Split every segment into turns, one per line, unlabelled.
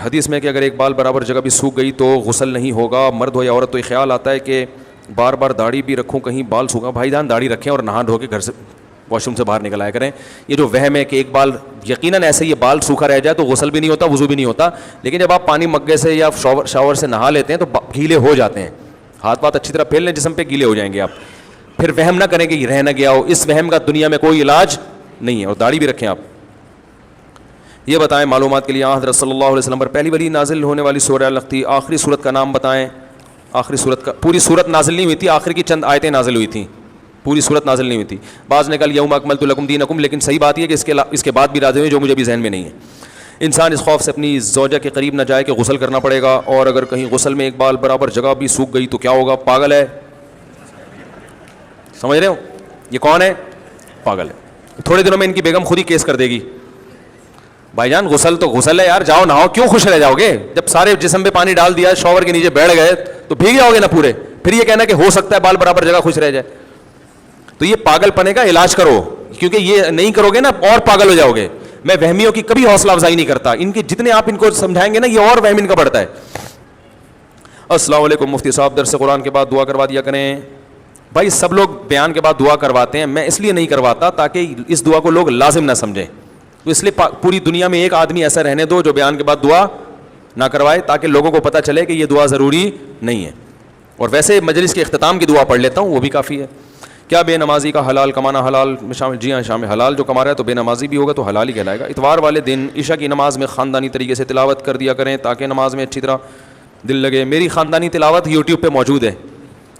حدیث میں کہ اگر ایک بال برابر جگہ بھی سوکھ گئی تو غسل نہیں ہوگا، مرد ہو یا عورت. تو یہ خیال آتا ہے کہ بار بار داڑھی بھی رکھوں کہیں بال سوکھا. بھائی جان داڑھی رکھیں اور نہا دھو کے گھر سے واش روم سے باہر نکل آیا کریں. یہ جو وہم ہے کہ ایک بال یقیناً ایسے یہ بال سوکھا رہ جائے تو غسل بھی نہیں ہوتا، وضو بھی نہیں ہوتا. لیکن جب آپ پانی مگے سے یا شاور سے نہا لیتے ہیں تو گیلے ہو جاتے ہیں. ہاتھ واتھ اچھی طرح پھیل لیں جسم پہ، گیلے ہو جائیں گے آپ. پھر وہم نہ کریں کہ یہ رہ نہ گیا ہو. اس وہم کا دنیا میں کوئی علاج نہیں ہے. اور داڑھی بھی رکھیں آپ. یہ بتائیں معلومات کے لیے حضرت صلی اللہ علیہ وسلم پر پہلی باری نازل ہونے والی سورہ الق تھی. آخری صورت کا نام بتائیں. آخری صورت کا، پوری صورت نازل نہیں ہوئی تھی، آخر کی چند آیتیں نازل ہوئی تھیں، پوری صورت نازل نہیں ہوئی تھی. بعض نے کہا یوم اکملت لکم دینکم، لیکن صحیح بات یہ کہ اس کے بعد بھی نازل ہوئی جو مجھے بھی ذہن میں نہیں ہے. انسان اس خوف سے اپنی زوجہ کے قریب نہ جائے کہ غسل کرنا پڑے گا، اور اگر کہیں غسل میں ایک بال برابر جگہ بھی سوکھ گئی تو کیا ہوگا؟ پاگل ہے. سمجھ رہے ہو یہ کون ہے؟ پاگل ہے. تھوڑے دنوں میں ان کی بیگم خود ہی کیس کر دے گی. بھائی جان غسل تو غسل ہے یار، جاؤ نہاؤ، کیوں خوش رہ جاؤ گے؟ جب سارے جسم پہ پانی ڈال دیا، شاور کے نیچے بیٹھ گئے تو بھیگ جاؤ گے نا پورے. پھر یہ کہنا کہ ہو سکتا ہے بال برابر جگہ خوش رہ جائے. تو یہ پاگل پنے کا علاج کرو، کیونکہ یہ نہیں کرو گے نا اور پاگل ہو جاؤ گے. میں وہمیوں کی کبھی حوصلہ افزائی نہیں کرتا. ان کی جتنے آپ ان کو سمجھائیں گے نا، یہ اور وہم ان کا بڑھتا ہے. السلام علیکم مفتی صاحب، درس قرآن کے بعد دعا کروا دیا کریں. بھائی سب لوگ بیان کے بعد دعا کرواتے ہیں، میں اس لیے نہیں کرواتا تاکہ اس دعا کو لوگ لازم نہ سمجھیں. تو اس لیے پوری دنیا میں ایک آدمی ایسا رہنے دو جو بیان کے بعد دعا نہ کروائے، تاکہ لوگوں کو پتہ چلے کہ یہ دعا ضروری نہیں ہے. اور ویسے مجلس کے اختتام کی دعا پڑھ لیتا ہوں، وہ بھی کافی ہے. کیا بے نمازی کا حلال کمانا حلال میں شامل؟ جی ہاں شامل. حلال جو کما رہا ہے تو بے نمازی بھی ہوگا تو حلال ہی کہلائے گا. اتوار والے دن عشاء کی نماز میں خاندانی طریقے سے تلاوت کر دیا کریں تاکہ نماز میں اچھی طرح دل لگے. میری خاندانی تلاوت یوٹیوب پہ موجود ہے.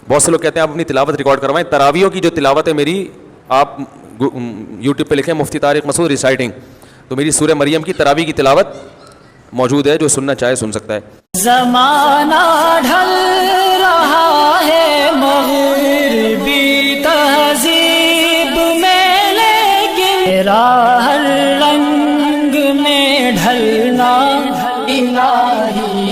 بہت سے لوگ کہتے ہیں آپ اپنی تلاوت ریکارڈ کروائیں. تراویحوں کی جو تلاوت ہے میری، آپ یوٹیوب پہ لکھیں مفتی طارق مسعود ریسائٹنگ، تو میری سورہ مریم کی تراویح کی تلاوت موجود ہے. جو سننا چاہے سن سکتا ہے.
زمانہ ڈھل رہا ہے مغربی تہذیب میں، لیکن تیرا ہر رنگ میں ڈھلنا الہی